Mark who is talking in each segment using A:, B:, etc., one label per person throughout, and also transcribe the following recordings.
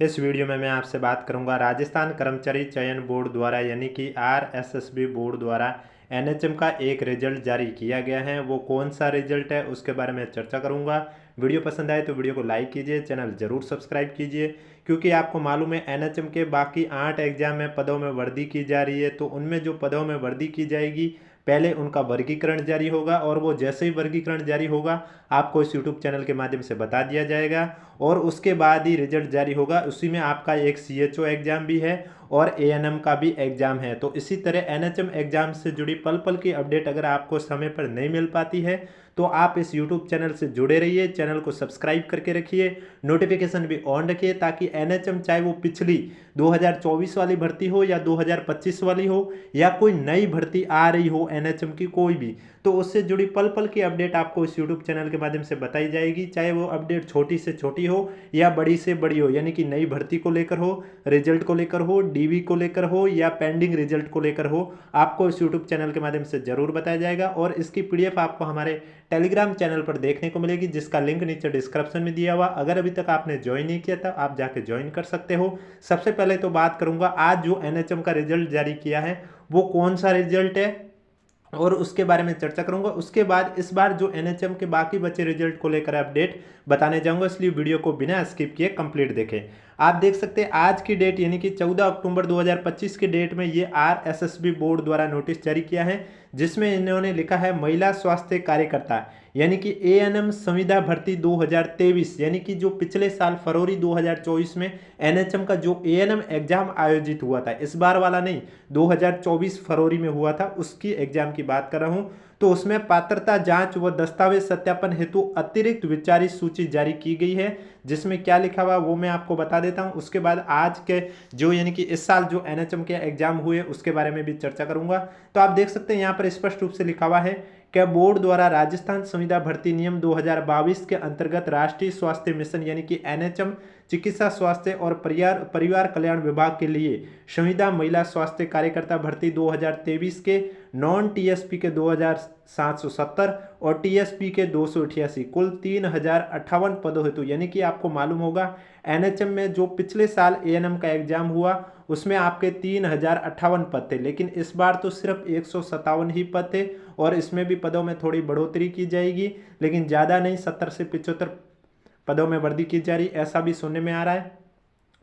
A: इस वीडियो में मैं आपसे बात करूंगा राजस्थान कर्मचारी चयन बोर्ड द्वारा यानी कि आरएसएसबी बोर्ड द्वारा एनएचएम का एक रिजल्ट जारी किया गया है। वो कौन सा रिजल्ट है उसके बारे में चर्चा करूंगा। वीडियो पसंद आए तो वीडियो को लाइक कीजिए, चैनल जरूर सब्सक्राइब कीजिए, क्योंकि आपको मालूम है एनएचएम के बाकी 8 एग्जाम में पदों में वृद्धि की जा रही है। तो उनमें जो पदों में वृद्धि की जाएगी पहले उनका वर्गीकरण जारी होगा, और वो जैसे ही वर्गीकरण जारी होगा आपको इस यूट्यूब चैनल के माध्यम से बता दिया जाएगा, और उसके बाद ही रिजल्ट जारी होगा। उसी में आपका एक सीएचओ एग्जाम भी है और एएनएम का भी एग्जाम है। तो इसी तरह एनएचएम एग्जाम से जुड़ी पल पल की अपडेट अगर आपको समय पर नहीं मिल पाती है तो आप इस यूट्यूब चैनल से जुड़े रहिए, चैनल को सब्सक्राइब करके रखिए, नोटिफिकेशन भी ऑन रखिए, ताकि एनएचएम चाहे वो पिछली 2024 वाली भर्ती हो या 2025 वाली हो या कोई नई भर्ती आ रही हो एनएचएम की कोई भी, तो उससे जुड़ी पल पल की अपडेट आपको इस यूट्यूब चैनल के माध्यम से बताई जाएगी। चाहे वो अपडेट छोटी से छोटी हो या बड़ी से बड़ी हो, यानी कि नई भर्ती को लेकर हो, रिजल्ट को लेकर हो, डीवी को लेकर हो या पेंडिंग रिजल्ट को लेकर हो, आपको इस यूट्यूब चैनल के माध्यम से जरूर बताया जाएगा। और इसकी पीडीएफ आपको हमारे टेलीग्राम चैनल पर देखने को मिलेगी, जिसका लिंक नीचे डिस्क्रिप्शन में दिया हुआ। अगर अभी तक आपने ज्वाइन नहीं किया था आप जाके ज्वाइन कर सकते हो। सबसे पहले तो बात करूंगा आज जो एनएचएम का रिजल्ट जारी किया है वो कौन सा रिजल्ट है और उसके बारे में चर्चा करूंगा। उसके बाद इस बार जो एनएचएम के बाकी बचे रिजल्ट को लेकर अपडेट बताने जाऊंगा, इसलिए वीडियो को बिना स्किप किए कंप्लीट देखें। आप देख सकते हैं आज की डेट यानी कि 14 अक्टूबर 2025 की डेट में ये आरएसएसबी बोर्ड द्वारा नोटिस जारी किया है, जिसमें इन्होंने लिखा है महिला स्वास्थ्य कार्यकर्ता यानी कि एएनएम संविदा भर्ती 2023, यानी कि जो पिछले साल फरवरी 2024 में एनएचएम का जो एएनएम एग्जाम आयोजित हुआ था, इस बार वाला नहीं, 2024 फरवरी में हुआ था, उसकी एग्जाम की बात कर रहा हूं। तो उसमें पात्रता जांच व दस्तावेज सत्यापन हेतु अतिरिक्त विचारी सूची जारी की गई है, जिसमें क्या लिखा हुआ वो मैं आपको बता देता हूं। उसके बाद आज के जो यानी कि इस साल जो एनएचएम के एग्जाम हुए उसके बारे में भी चर्चा करूंगा। तो आप देख सकते हैं यहाँ पर स्पष्ट रूप से लिखा हुआ है कि बोर्ड द्वारा राजस्थान संविदा भर्ती नियम 2022 के अंतर्गत राष्ट्रीय स्वास्थ्य मिशन यानी कि एनएचएम चिकित्सा स्वास्थ्य और परिवार कल्याण विभाग के लिए संविदा महिला स्वास्थ्य कार्यकर्ता भर्ती 2023 के नॉन टीएसपी के 2770 और टीएसपी के 288 कुल 3058 पदों हेतु, यानी कि आपको मालूम होगा एनएचएम में जो पिछले साल एएनएम का एग्जाम हुआ उसमें आपके 3058 पद थे, लेकिन इस बार तो सिर्फ 157 ही पद थे, और इसमें भी पदों में थोड़ी बढ़ोतरी की जाएगी, लेकिन ज़्यादा नहीं, 70 से 75 पदों में वृद्धि की जा रही, ऐसा भी सुनने में आ रहा है।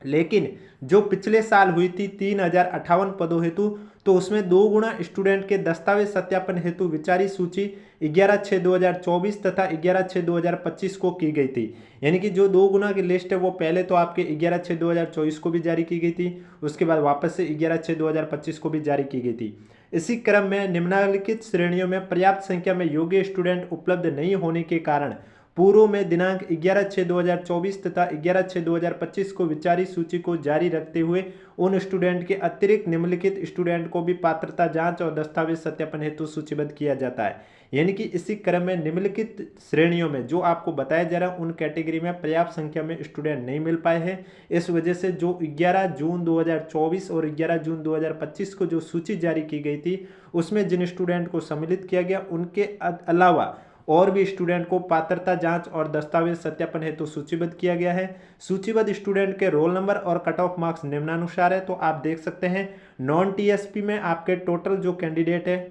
A: लेकिन जो पिछले साल हुई थी 3058 पदों हेतु, तो उसमें 2 गुना स्टूडेंट के दस्तावेज सत्यापन हेतु विचारी सूची 11/6/2024 तथा 11/6/2025 को की गई थी। यानी कि जो 2 गुना की लिस्ट है वो पहले तो आपके 11/6/2024 को भी जारी की गई थी, उसके बाद वापस से 11/6/2025 को भी जारी की गई थी। इसी क्रम में निम्नलिखित श्रेणियों में पर्याप्त संख्या में योग्य स्टूडेंट उपलब्ध नहीं होने के कारण पूर्व में दिनांक 11/6/2024 तथा 11/6/2025 को विचारी सूची को जारी रखते हुए उन स्टूडेंट के अतिरिक्त निम्नलिखित स्टूडेंट को भी पात्रता जांच और दस्तावेज सत्यापन हेतु सूचीबद्ध किया जाता है। यानी कि इसी क्रम में निम्नलिखित श्रेणियों में जो आपको बताया जा रहा है उन कैटेगरी में पर्याप्त संख्या में स्टूडेंट नहीं मिल पाए हैं। इस वजह से जो 11 जून 2024 और 11 जून 2025 को जो सूची जारी की गई थी उसमें जिन स्टूडेंट को सम्मिलित किया गया उनके अलावा और भी स्टूडेंट को पात्रता जांच और दस्तावेज सत्यापन हेतु सूचीबद्ध किया गया है। सूचीबद्ध स्टूडेंट के रोल नंबर और कट ऑफ मार्क्स निम्नानुसार है। तो आप देख सकते हैं नॉन टीएसपी में आपके टोटल जो कैंडिडेट है,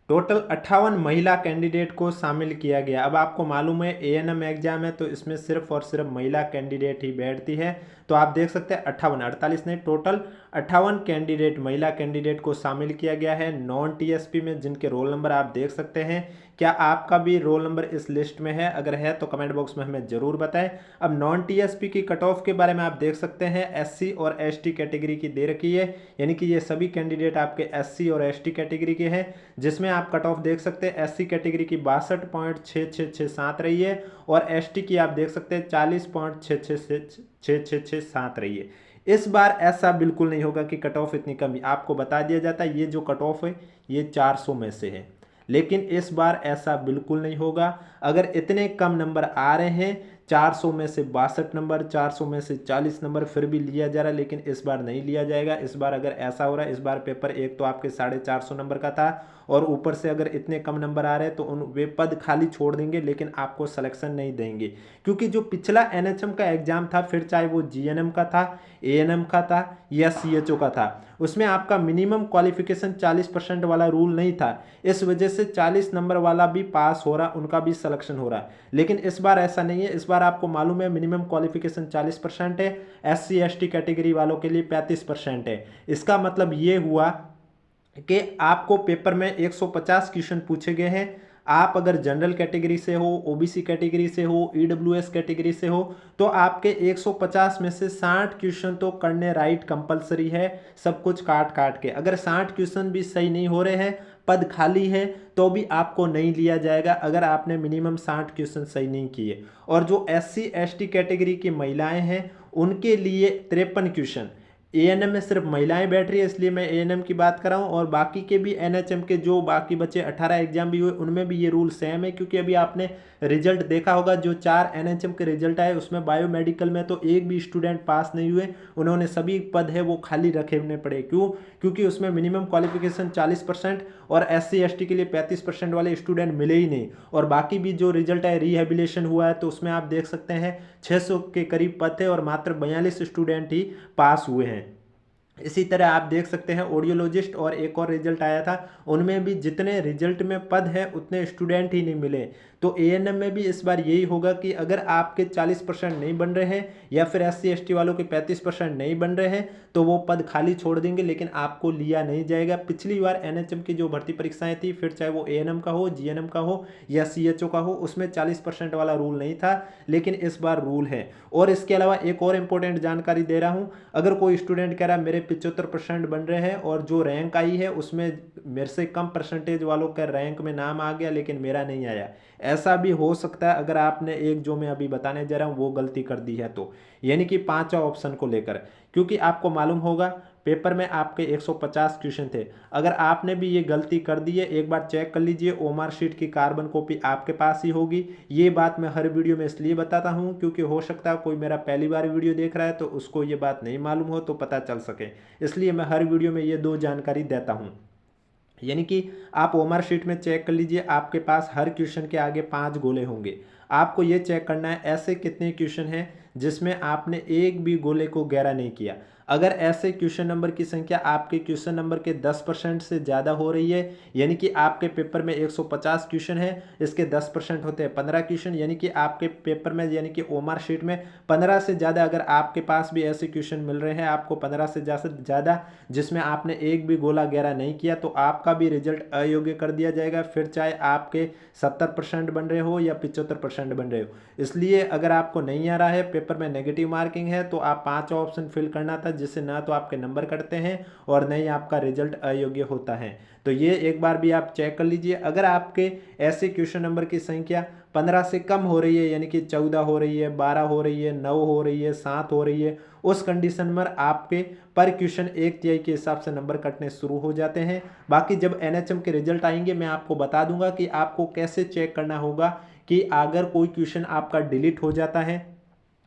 A: टोटल 58 महिला कैंडिडेट को शामिल किया गया। अब आपको मालूम है एएनएम एग्जाम है तो इसमें सिर्फ और सिर्फ महिला कैंडिडेट ही बैठती है। तो आप देख सकते हैं 58, 48 नहीं, टोटल 58 कैंडिडेट महिला कैंडिडेट को शामिल किया गया है नॉन टीएसपी में, जिनके रोल नंबर आप देख सकते हैं। क्या आपका भी रोल नंबर इस लिस्ट में है? अगर है तो कमेंट बॉक्स में हमें जरूर बताएं। अब नॉन टीएसपी की कट ऑफ के बारे में आप देख सकते हैं एससी और एसटी कैटेगरी की दे रखी है, यानी कि ये सभी कैंडिडेट आपके एससी और एसटी कैटेगरी के हैं, जिसमें आप कट ऑफ देख सकते हैं एससी कैटेगरी की 62.6667 रही है और एसटी की आप देख सकते हैं 40.6667 रही है। इस बार ऐसा बिल्कुल नहीं होगा कि कट ऑफ इतनी कम, आपको बता दिया जाता है ये जो कट ऑफ है ये 400 में से है, लेकिन इस बार ऐसा बिल्कुल नहीं होगा। अगर इतने कम नंबर आ रहे हैं 400 में से 62 नंबर, 400 में से 40 नंबर फिर भी लिया जा रहा है, लेकिन इस बार नहीं लिया जाएगा। इस बार अगर ऐसा हो रहा है, इस बार पेपर एक तो आपके 450 नंबर का था और ऊपर से अगर इतने कम नंबर आ रहे हैं तो उन वे पद खाली छोड़ देंगे, लेकिन आपको सिलेक्शन नहीं देंगे। क्योंकि जो पिछला एनएचएम का एग्जाम था, फिर चाहे वो जीएनएम का था, एएनएम का था या सीएचओ का था, उसमें आपका मिनिमम क्वालिफिकेशन 40% वाला रूल नहीं था। इस वजह से 40 नंबर वाला भी पास हो रहा, उनका भी सिलेक्शन हो रहा। लेकिन इस बार ऐसा नहीं है। इस बार आपको मालूम है मिनिमम क्वालिफिकेशन 40% है, एससी एसटी कैटेगरी वालों के लिए 35% है। इसका मतलब ये हुआ कि आपको पेपर में 150 क्वेश्चन पूछे गए हैं। आप अगर जनरल कैटेगरी से हो, ओबीसी कैटेगरी से हो, ईडब्ल्यूएस कैटेगरी से हो, तो आपके 150 में से 60 क्वेश्चन तो करने राइट कंपलसरी है, सब कुछ काट काट के। अगर 60 क्वेश्चन भी सही नहीं हो रहे हैं, पद खाली है, तो भी आपको नहीं लिया जाएगा अगर आपने मिनिमम 60 क्वेश्चन सही नहीं किए। और जो एससी एसटी कैटेगरी की महिलाएं हैं, उनके लिए 53 क्वेश्चन। एएनएम में सिर्फ महिलाएं बैठ रही है, इसलिए मैं एएनएम की बात कर रहा हूं। और बाकी के भी एनएचएम के जो बाकी बचे 18 एग्जाम भी हुए, उनमें भी ये रूल सेम है। क्योंकि अभी आपने रिजल्ट देखा होगा, जो 4 एनएचएम के रिजल्ट आए उसमें बायोमेडिकल में तो एक भी स्टूडेंट पास नहीं हुए, उन्होंने सभी पद है वो खाली रखे होने पड़े। क्यों? क्योंकि उसमें मिनिमम क्वालिफिकेशन 40% और एससी एसटी के लिए 35% वाले स्टूडेंट मिले ही नहीं। और बाकी भी जो रिजल्ट है, रिहेबिलेशन हुआ है, तो उसमें आप देख सकते हैं 600 के करीब पद थे और मात्र 42 स्टूडेंट ही पास हुए हैं। इसी तरह आप देख सकते हैं ऑडियोलॉजिस्ट और एक और रिजल्ट आया था, उनमें भी जितने रिजल्ट में पद है उतने स्टूडेंट ही नहीं मिले। तो एएनएम में भी इस बार यही होगा कि अगर आपके 40% नहीं बन रहे हैं या फिर एससी एसटी वालों के 35% नहीं बन रहे हैं, तो वो पद खाली छोड़ देंगे, लेकिन आपको लिया नहीं जाएगा। पिछली बार एनएचएम की जो भर्ती परीक्षाएं थी, फिर चाहे वो एएनएम का हो, जीएनएम का हो या सीएचओ का हो, उसमें 40% वाला रूल नहीं था, लेकिन इस बार रूल है। और इसके अलावा एक और इंपॉर्टेंट जानकारी दे रहा हूं, अगर कोई स्टूडेंट कह रहा है मेरे 75% बन रहे हैं और जो रैंक आई है उसमें मेरे से कम परसेंटेज वालों का रैंक में नाम आ गया लेकिन मेरा नहीं आया, ऐसा भी हो सकता है अगर आपने एक जो मैं अभी बताने जा रहा हूं वो गलती कर दी है तो। यानी कि 5वां ऑप्शन को लेकर, क्योंकि आपको मालूम होगा पेपर में आपके 150 क्वेश्चन थे। अगर आपने भी ये गलती कर दी है, एक बार चेक कर लीजिए, ओमार शीट की कार्बन कॉपी आपके पास ही होगी। ये बात मैं हर वीडियो में इसलिए बताता हूँ क्योंकि हो सकता है कोई मेरा पहली बार वीडियो देख रहा है तो उसको ये बात नहीं मालूम हो, तो पता चल सके, इसलिए मैं हर वीडियो में ये 2 जानकारी देता हूँ। यानी कि आप ओमर शीट में चेक कर लीजिए, आपके पास हर क्वेश्चन के आगे 5 गोले होंगे। आपको ये चेक करना है ऐसे कितने क्वेश्चन हैं जिसमें आपने एक भी गोले को गहरा नहीं किया। अगर ऐसे क्वेश्चन नंबर की संख्या आपके क्वेश्चन नंबर के 10% से ज़्यादा हो रही है, यानी कि आपके पेपर में 150 क्वेश्चन है, इसके 10% होते हैं 15 क्वेश्चन, यानी कि आपके पेपर में यानी कि ओमर शीट में 15 से ज़्यादा अगर आपके पास भी ऐसे क्वेश्चन मिल रहे हैं आपको 15 से ज़्यादा जिसमें आपने एक भी गोला गहरा नहीं किया, तो आपका भी रिजल्ट अयोग्य कर दिया जाएगा, फिर चाहे आपके 70% बन रहे हो या 75% बन रहे हो। इसलिए अगर आपको नहीं आ रहा है, पेपर में नेगेटिव मार्किंग है, तो आप 5 ऑप्शन फिल करना था, जिससे ना तो आपके नंबर कटते हैं और न ही आपका रिजल्ट अयोग्य होता है। तो ये एक बार भी आप चेक कर लीजिए। अगर आपके ऐसे क्वेश्चन नंबर की संख्या 15 से कम हो रही है, यानी कि 14 हो रही है, 12 हो रही है, 9 हो रही है, 7 हो रही है, उस कंडीशन में आपके पर क्वेश्चन 1/3 के हिसाब से नंबर कटने शुरू हो जाते हैं। बाकी जब एनएचएम के रिजल्ट आएंगे मैं आपको बता दूंगा कि आपको कैसे चेक करना होगा कि अगर कोई क्वेश्चन आपका डिलीट हो जाता है।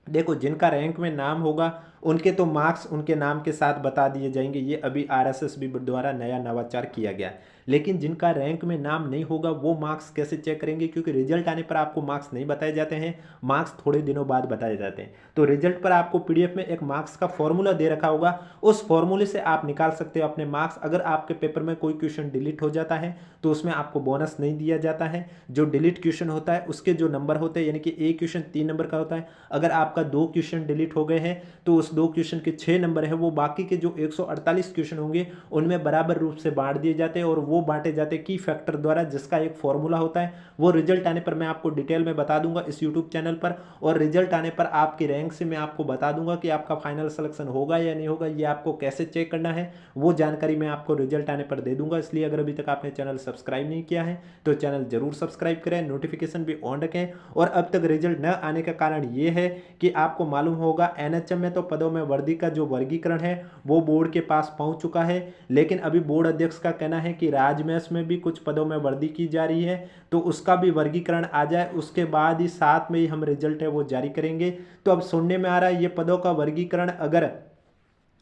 A: देखो, जिनका रैंक में नाम होगा उनके तो मार्क्स उनके नाम के साथ बता दिए जाएंगे, ये अभी आरएसएसबी द्वारा नया नवाचार किया गया। लेकिन जिनका रैंक में नाम नहीं होगा वो मार्क्स कैसे चेक करेंगे, क्योंकि रिजल्ट आने पर आपको मार्क्स नहीं बताए जाते हैं, मार्क्स थोड़े दिनों बाद बताए जाते हैं। तो रिजल्ट पर आपको पीडीएफ में एक मार्क्स का फॉर्मूला दे रखा होगा, उस फॉर्मूले से आप निकाल सकते हो अपने मार्क्स। अगर आपके पेपर में कोई क्वेश्चन डिलीट हो जाता है तो उसमें आपको बोनस नहीं दिया जाता है। जो डिलीट क्वेश्चन होता है उसके जो नंबर होते हैं, यानी कि एक क्वेश्चन 3 नंबर का होता है, अगर आपका 2 क्वेश्चन डिलीट हो गए हैं तो उस 2 क्वेश्चन के 6 नंबर है वो बाकी के जो 148 क्वेश्चन होंगे उनमें बराबर रूप से बांट दिए जाते हैं, और वो बांटे जाते हैं की फैक्टर द्वारा, जिसका एक फॉर्मूला होता है। वो रिजल्ट आने पर मैं आपको डिटेल में बता दूंगा इस यूट्यूब चैनल पर, और रिजल्ट आने पर आपकी रैंक से मैं आपको बता दूंगा कि आपका फाइनल सिलेक्शन होगा या नहीं होगा, ये आपको कैसे चेक करना है वो जानकारी मैं आपको रिजल्ट आने पर दे दूंगा। इसलिए अगर अभी तक आपने चैनल सब्सक्राइब नहीं किया है तो चैनल जरूर सब्सक्राइब करें, नोटिफिकेशन भी ऑन रखें। और अब तक रिजल्ट न आने का कारण ये है कि आपको मालूम होगा एनएचएम में तो पदों में वर्दी का जो वर्गीकरण है वो बोर्ड के पास पहुंच चुका है, लेकिन अभी बोर्ड अध्यक्ष का कहना है कि राजमेस में भी कुछ पदों में वर्दी की जा रही है, तो उसका भी वर्गीकरण आ जाए, उसके बाद ही साथ में ही हम रिजल्ट है वो जारी करेंगे। तो अब सुनने में आ रहा है ये पदों का वर्गीकरण अगर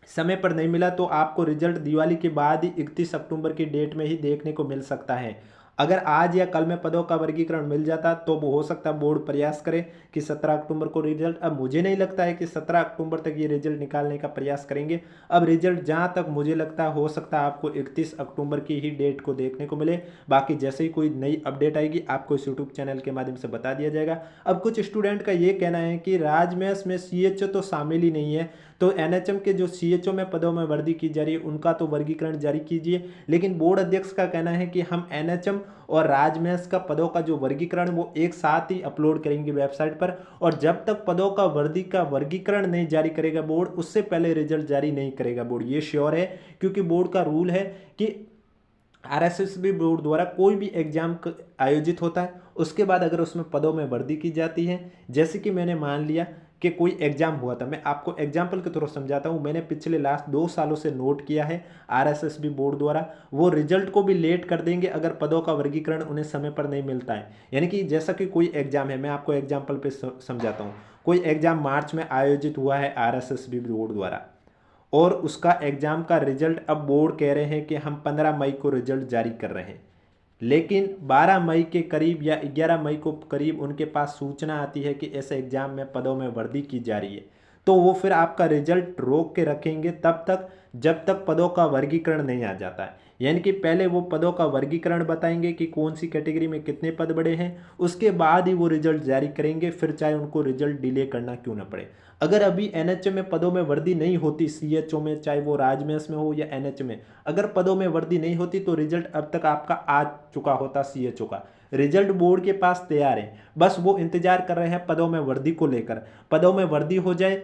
A: समय पर नहीं मिला तो आपको रिजल्ट दिवाली के बाद ही 31 अक्टूबर की डेट में ही देखने को मिल सकता है। अगर आज या कल में पदों का वर्गीकरण मिल जाता तो वो हो सकता है बोर्ड प्रयास करे कि 17 अक्टूबर को रिजल्ट। अब मुझे नहीं लगता है कि 17 अक्टूबर तक ये रिजल्ट निकालने का प्रयास करेंगे। अब रिजल्ट जहाँ तक मुझे लगता है हो सकता है आपको 31 अक्टूबर की ही डेट को देखने को मिले। बाकी जैसे ही कोई नई अपडेट आएगी आपको इस यूट्यूब चैनल के माध्यम से बता दिया जाएगा। अब कुछ स्टूडेंट का ये कहना है कि राजमेस में सीएचओ तो शामिल ही नहीं है, तो एनएचएम के जो सीएचओ में पदों में वर्दी की जा रही है उनका तो वर्गीकरण जारी कीजिए। लेकिन बोर्ड अध्यक्ष का कहना है कि हम एनएचएम और राजमेस का पदों का जो वर्गीकरण वो एक साथ ही अपलोड करेंगे वेबसाइट पर, और जब तक पदों का वर्गीकरण नहीं जारी करेगा बोर्ड उससे पहले रिजल्ट जारी नहीं करेगा बोर्ड, ये श्योर है। क्योंकि बोर्ड का रूल है कि आरएसएसबी बोर्ड द्वारा कोई भी एग्जाम आयोजित होता है उसके बाद अगर उसमें पदों में वर्दी की जाती है, जैसे कि मैंने मान लिया कि कोई एग्जाम हुआ था, मैं आपको एग्जाम्पल के थ्रू समझाता हूँ। मैंने पिछले लास्ट 2 सालों से नोट किया है आरएसएसबी बोर्ड द्वारा वो रिजल्ट को भी लेट कर देंगे अगर पदों का वर्गीकरण उन्हें समय पर नहीं मिलता है। यानी कि जैसा कि कोई एग्जाम है, मैं आपको एग्जाम्पल पे समझाता हूँ। कोई एग्जाम मार्च में आयोजित हुआ है आरएसएसबी बोर्ड द्वारा और उसका एग्जाम का रिजल्ट अब बोर्ड कह रहे हैं कि हम 15 मई को रिजल्ट जारी कर रहे हैं, लेकिन 12 मई के करीब या 11 मई को करीब उनके पास सूचना आती है कि ऐसे एग्जाम में पदों में वर्दी की जा रही है, तो वो फिर आपका रिजल्ट रोक के रखेंगे तब तक जब तक पदों का वर्गीकरण नहीं आ जाता है। यानी कि पहले वो पदों का वर्गीकरण बताएंगे कि कौन सी कैटेगरी में कितने पद बड़े हैं, उसके बाद ही वो रिजल्ट जारी करेंगे, फिर चाहे उनको रिजल्ट डिले करना क्यों ना पड़े। अगर अभी एनएचएम में पदों में वर्दी नहीं होती, सीएचओ में चाहे वो राजमेस में हो या एनएच में, अगर पदों में वर्दी नहीं होती तो रिजल्ट अब तक आपका आ चुका होता। सीएचओ का रिजल्ट बोर्ड के पास तैयार है, बस वो इंतजार कर रहे हैं पदों में वर्दी को लेकर। पदों में वर्दी हो जाए,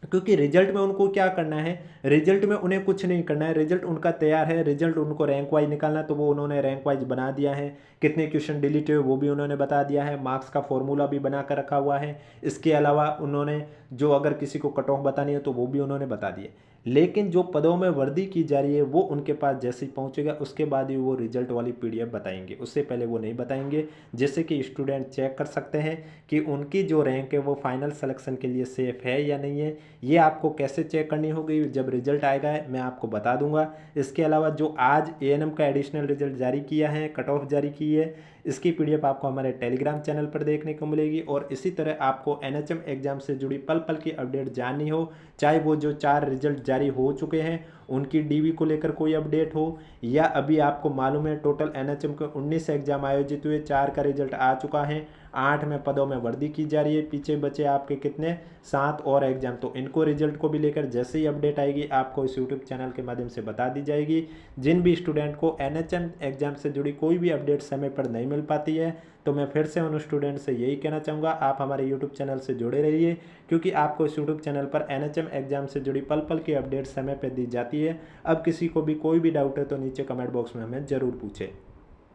A: क्योंकि रिजल्ट में उनको क्या करना है, रिजल्ट में उन्हें कुछ नहीं करना है, रिजल्ट उनका तैयार है। रिजल्ट उनको रैंक वाइज निकालना तो वो उन्होंने रैंक वाइज बना दिया है, कितने क्वेश्चन डिलीट हुए वो भी उन्होंने बता दिया है, मार्क्स का फॉर्मूला भी बना कर रखा हुआ है। इसके अलावा उन्होंने जो अगर किसी को कट ऑफ बतानी है तो वो भी उन्होंने बता दिए। लेकिन जो पदों में वर्दी की जा रही है वो उनके पास जैसे ही पहुंचेगा उसके बाद ही वो रिजल्ट वाली पीडीएफ बताएंगे, उससे पहले वो नहीं बताएंगे, जिससे कि स्टूडेंट चेक कर सकते हैं कि उनकी जो रैंक है वो फाइनल सिलेक्शन के लिए सेफ है या नहीं है। ये आपको कैसे चेक करनी होगी जब रिजल्ट आएगा मैं आपको बता दूंगा। इसके अलावा जो आज एएनएम का एडिशनल रिजल्ट जारी किया है, कट ऑफ जारी की है, इसकी पीडीएफ आपको हमारे टेलीग्राम चैनल पर देखने को मिलेगी। और इसी तरह आपको एनएचएम एग्जाम से जुड़ी पल पल की अपडेट जाननी हो, चाहे वो जो 4 रिजल्ट जारी हो चुके हैं उनकी डीवी को लेकर कोई अपडेट हो, या अभी आपको मालूम है टोटल एनएचएम के 19 एग्जाम आयोजित हुए, 4 का रिजल्ट आ चुका है, 8 में पदों में वर्दी की जा रही है, पीछे बचे आपके कितने 7 और एग्जाम। तो इनको रिजल्ट को भी लेकर जैसे ही अपडेट आएगी आपको इस यूट्यूब चैनल के माध्यम से बता दी जाएगी। जिन भी स्टूडेंट को एनएचएम एग्जाम से जुड़ी कोई भी अपडेट समय पर नहीं मिल पाती है तो मैं फिर से उन स्टूडेंट से यही कहना चाहूँगा आप हमारे यूट्यूब चैनल से जुड़े रहिए, क्योंकि आपको इस यूट्यूब चैनल पर एनएचएम एग्जाम से जुड़ी पल पल की अपडेट समय पर दी जाती है। अब किसी को भी कोई भी डाउट है तो नीचे कमेंट बॉक्स में हमें ज़रूर पूछें।